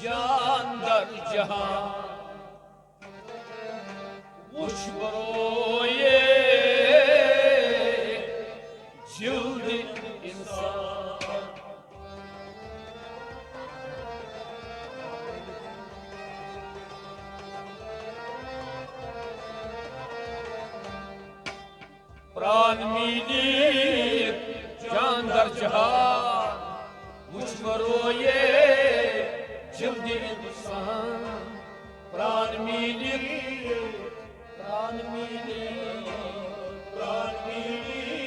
جان در جهان وش بروی جلد انسان پران میگیر جان در جهان وش بروی جلد انسان پران میگیر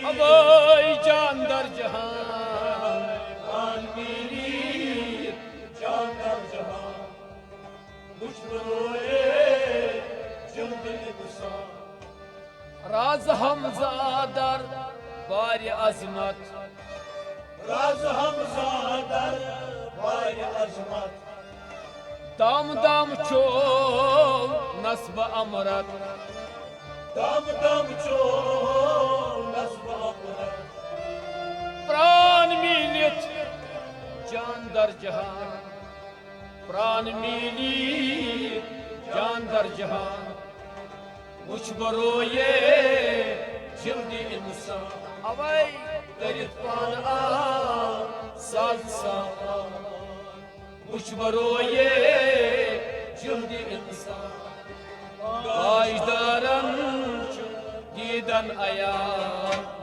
ابای جان در جهان پران میگیر جان در جهان وش بروی جلد انسان راز حمزه در بار عظمت راز حمزه در بار عظمت دام دام چون نصب امرت دم دم چون نصب امرت پران میلیت جان در جهان پران میلی جان در جهان وش بروی جلد انسان اوی درید پان ساز سامان وش بروی جلد انسان باش دارن دیدن ایام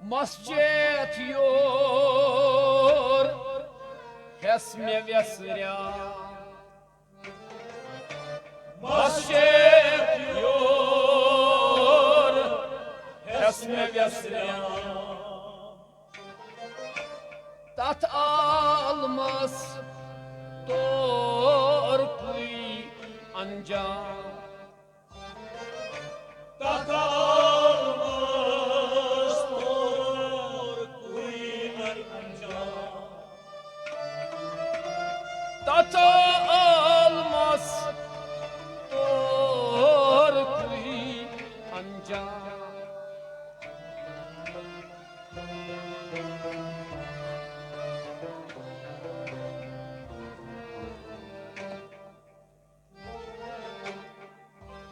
مسجد يور اسمي بيسريا مسجد يور اسمي بيسريا تات almaz torkuy ancak tat almaz torkuy ancak tat almaz torkuy ancak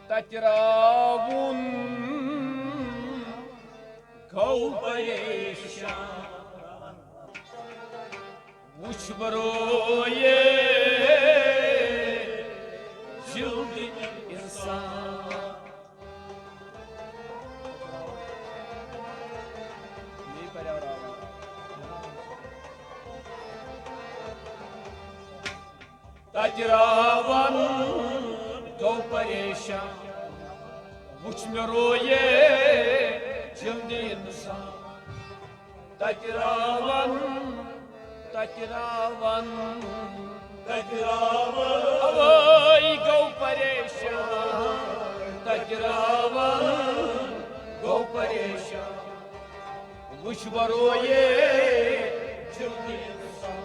تجراون كوبريشان وش بروي جلد إنسان تجراون كوبريشان وش بروي جلد إنسان تجراون اوي گو پریشان تجراون گو پریشان وش بروی جلد انسان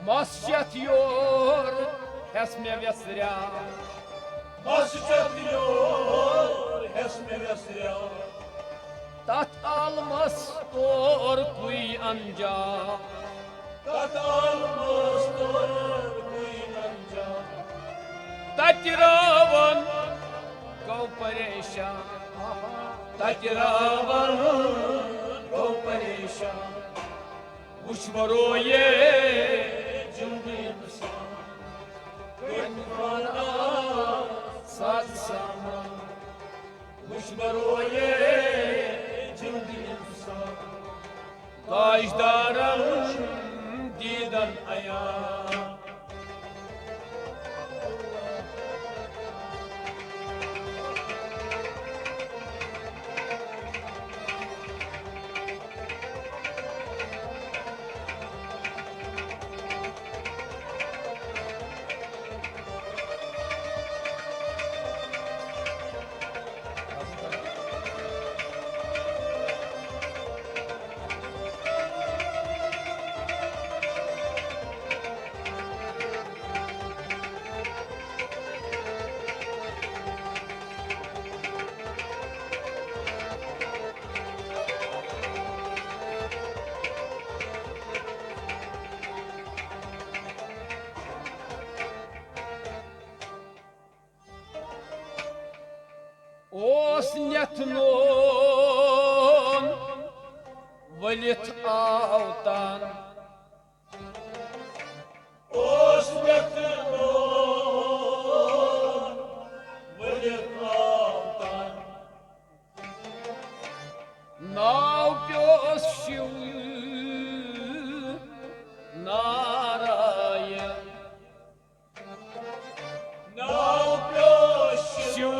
مسجد یور اسم وسریا مسجد یور اسم وسریا tat almaz torkuy ancak tat almaz torkuy ancak تجراون گو پریشان تجراون گو پریشان وش بروی جلد انسان کنفان ساز سامان وش بروی جلد انسان تاج دارم دیدن ایا Osnetnon valit autan Osnetnon valit autan Naupioshiu Narayan Naupioshiu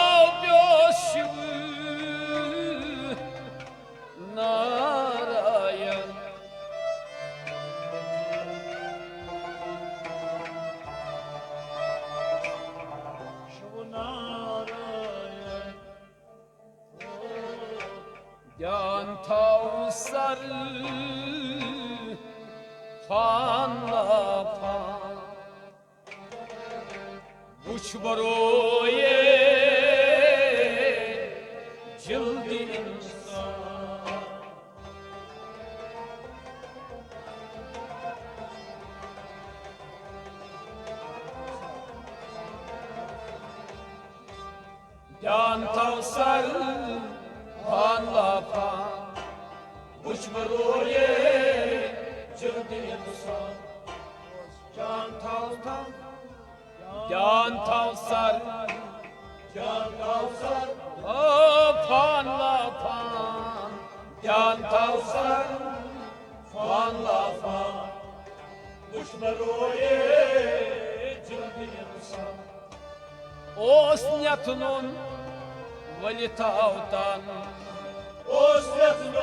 Naupioshiu Narayan Narayan Gyan tavsar Fanla fan Uç baroye Cildi insan Gyan tavsar Fanla fan Uç baroye Cildi insan Gyan tavsar Gyan tavsar Can Kavsar Fan la fan Gyan tavsar Fan la fan Kuşmaroye Cildi insan Osnetnon valit autan Osnetnon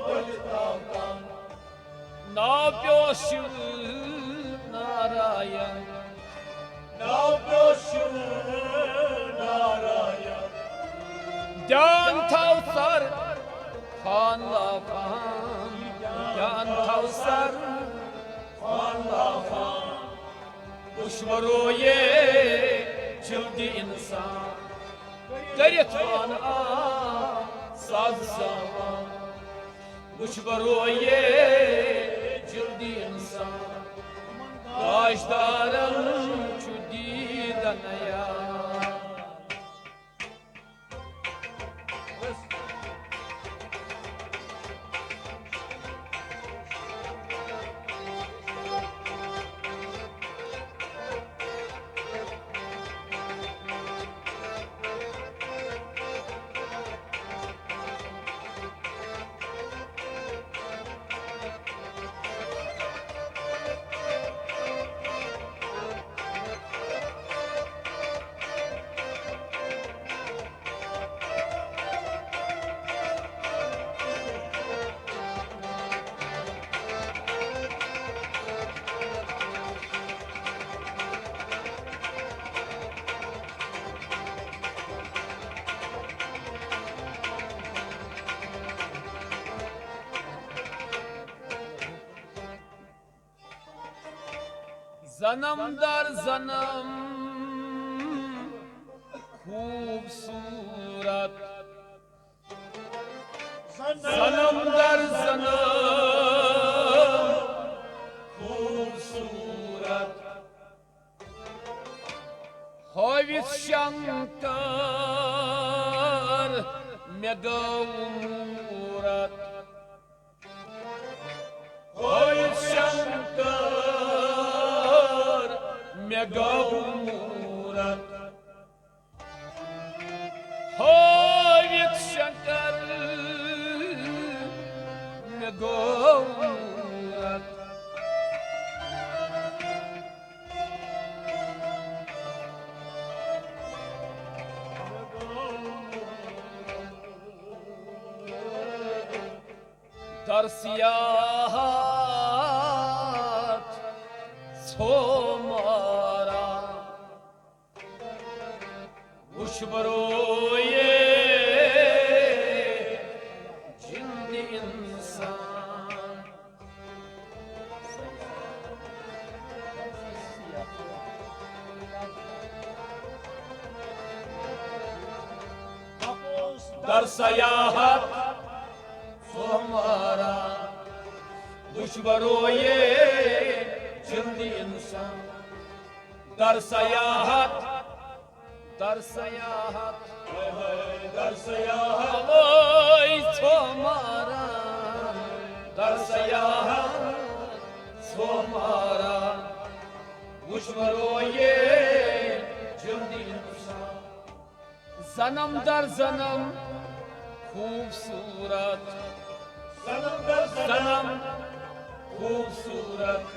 valit autan Naupioshiu Narayan Naupioshiu Narayan Gyan tavsar Fan la fan Gyan tavsar Fan la fan Ushvaroye Cildi insan Garet fan Saz zaman Ushvaroye Cildi insan Kaşdarın Çudidan ya Zanam dar zanam Khubsurat Zanam dar zanam Khubsurat Havit shankar Megaurat Havit shankar Megaurat गौरत दर्शियात सोमारा उशबरोये जिंद इंसान दर्शयात सोमारा दुश्मरोये जिंद इंसान दर्शयात दर्शयात दर्शयात ओय सोमारा दर्शयात सोमारा दुश्मरोये जिंद इंसान जन्म दर जन्म खूबसूरत सनम खूबसूरत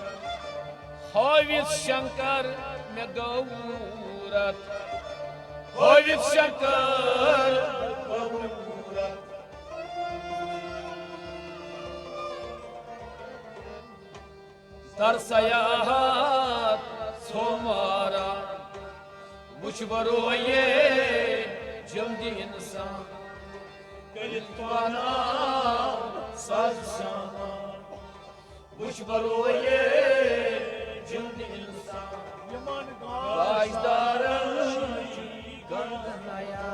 हाविस शंकर में गौरत हाविस शंकर दर्शयात सोमारा मुशबरोये जल्दी इंसान कलितवाना साज़शाना मुशबरोये जल्दी इंसान बाजदारन गंदनाया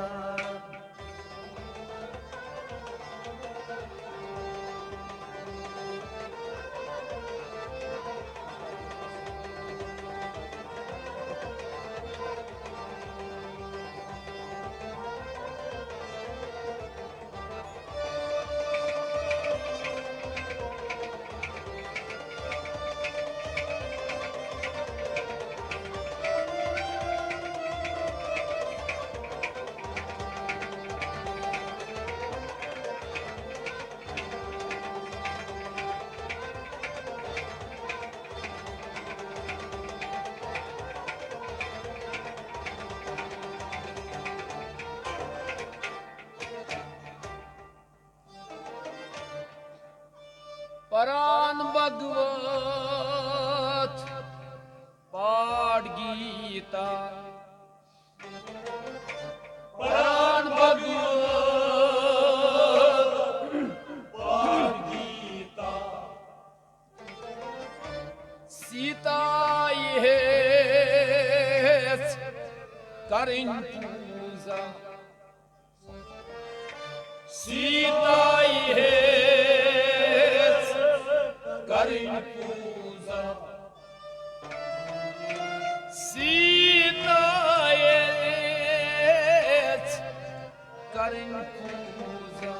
परान भगवत पाठ गीता परान भगवत पाठ गीता सीता ये करिन पूजा सीता ये करिन पूजा सीता ये करिन पूजा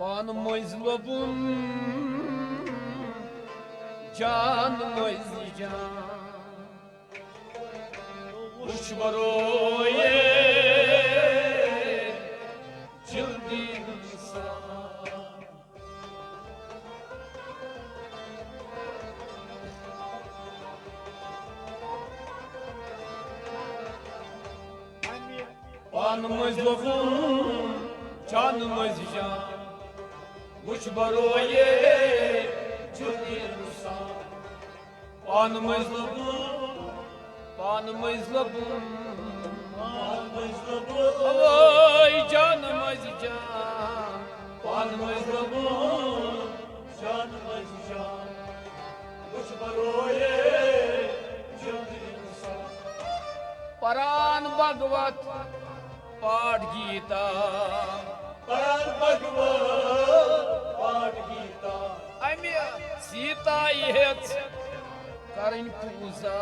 पान मोइज़लबुन जान मोइज़ जान मुशबरोये जल्दी इंसान पान मोइज़लबुन जान मोइज़ जान मुशबरोये जल्दी इंसान पान मोइज़लबुन पान मोइज़लबुन ओय जान मोइज़ जान पान मोइज़लबुन जान मज़जान मुशबरोये जल्दी इंसान परान भगवत पाठ गीता परान भगवत पाठ गीता अमे सीता हेच करिन पूजा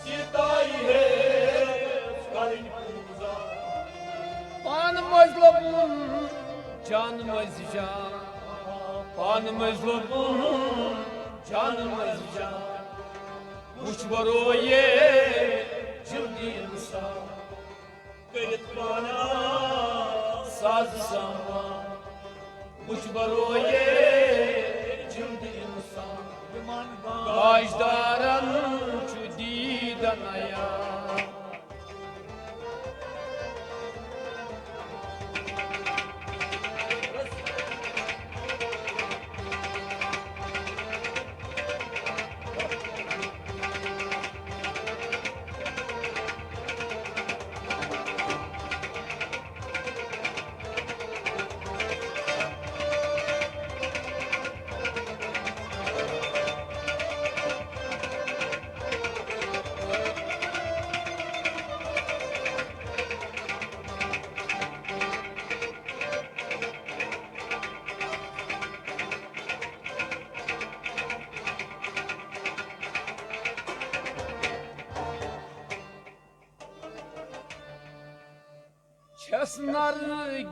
सीता ये करिन पूजा पान मोइज़लबुन जान मोइज़ जान पान मोइज़लबुन canımız can. Uç baroye cildi insan. Gayet bana saz sama. Uç baroye cildi insan. Gajdaran çu didan aya.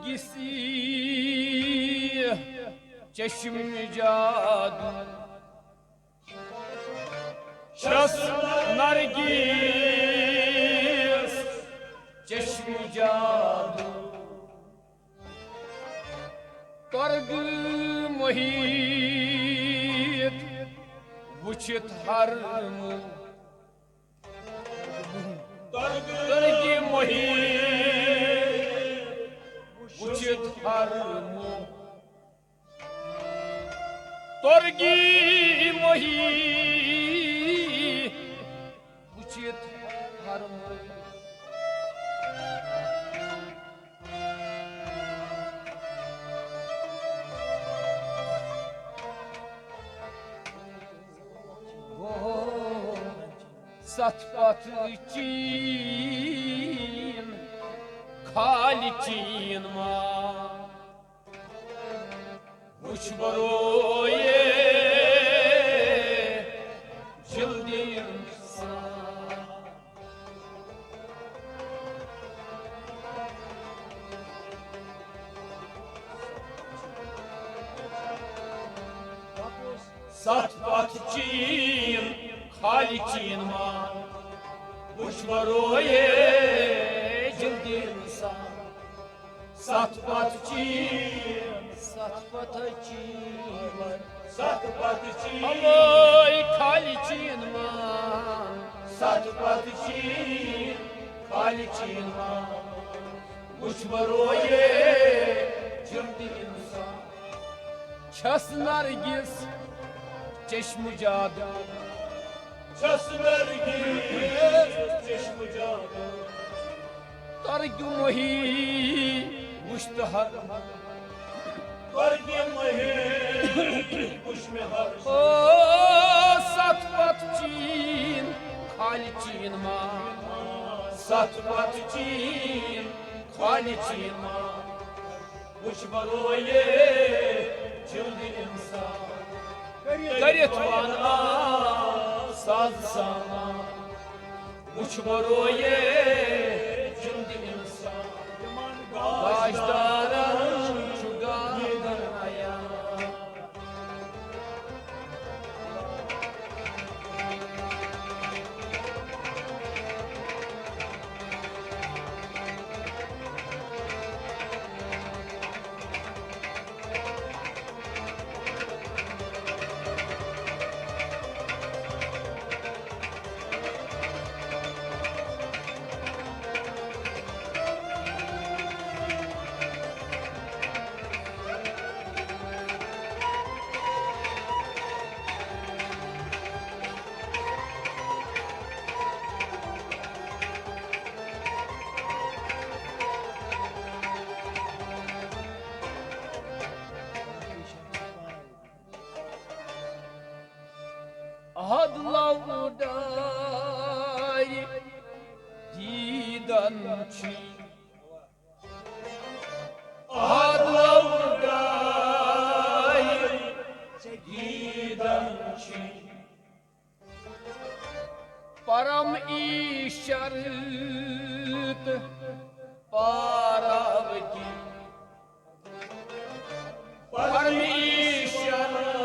Nargisi çeşm cadu Şas nargis çeşm cadu Targı muhit vüçit harmu Targı muhit Vüçit harmu Torgi mohi Vüçit harmu Satpat için Khaliçin ma Uç baroye Cildin sa Satpat için Khaliçin ma Uç baroye Cildin sa Satpatçıyım, satpatçıyım, satpatçıyım. Aloy kaliçin man, satpatçıyım, kaliçin man. Uç baroye, cümdi insan. Ças nargis, çeşm-i cadu. Ças nargis, çeşm-i cadu. Targı muhi müştehar Targı muhi müştehar O satpat çin Khaliçin ma Satpat çin Khaliçin ma Uç baroye Cıldi insan Garet bana Saz sana Uç baroye Başdaran çugadan aya Adlavday didan çi Adlavday didan çi Param işaret paravki Param işaret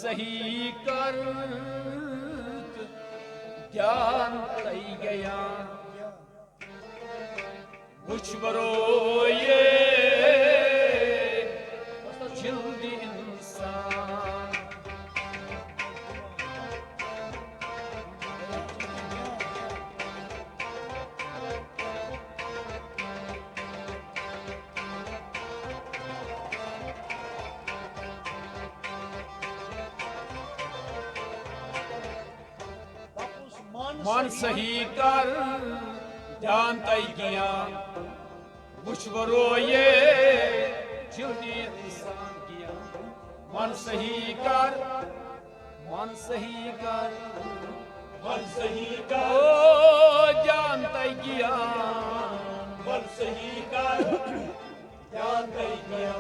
सही कर ध्यान तई गया कुछ बरो ये जल्दी इंसान मन सही कर ध्यान तई किया कुछ बरो ये जल्दी इंसान किया मन सही कर मन सही कर मन सही ओ कर ध्यान तई किया मन सही कर ध्यान दई गया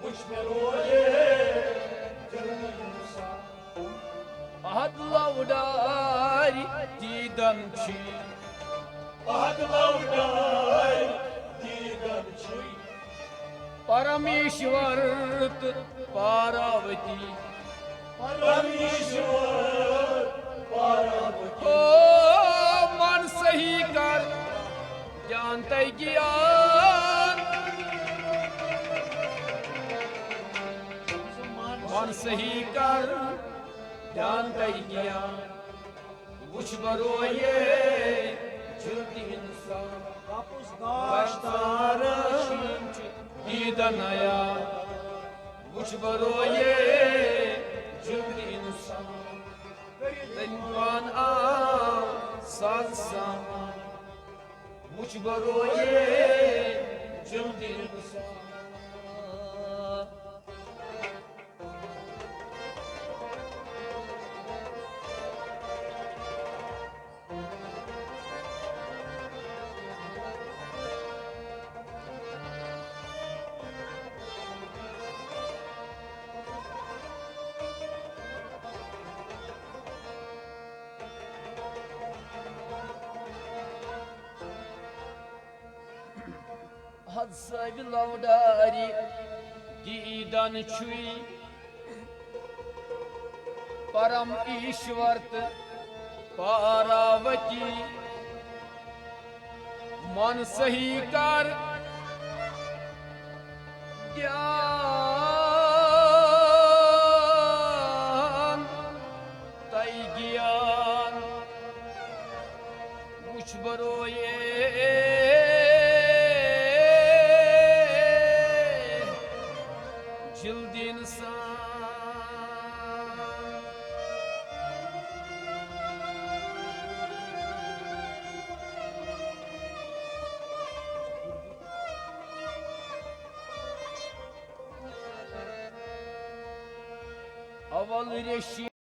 कुछ में रोए जल्दी इंसान ahad lavdari didam chi ahad lavdai didam chui parameshwar paravati परमेश्वर पार्वती ओ मन सही कर ज्ञान तय ज्ञान मन सही कर ध्यान तय ज्ञान कुछ बरो ये जल्दी इंसान Başlar gidanaya Kuç baroye cümle insan Denvan a sazsan Kuç baroye cümle insan Had sahibi lavdari didan chui Param ishvart paravati Man sahi kar gyan tay gyan Kuch baroye Jildi insan Aval reşi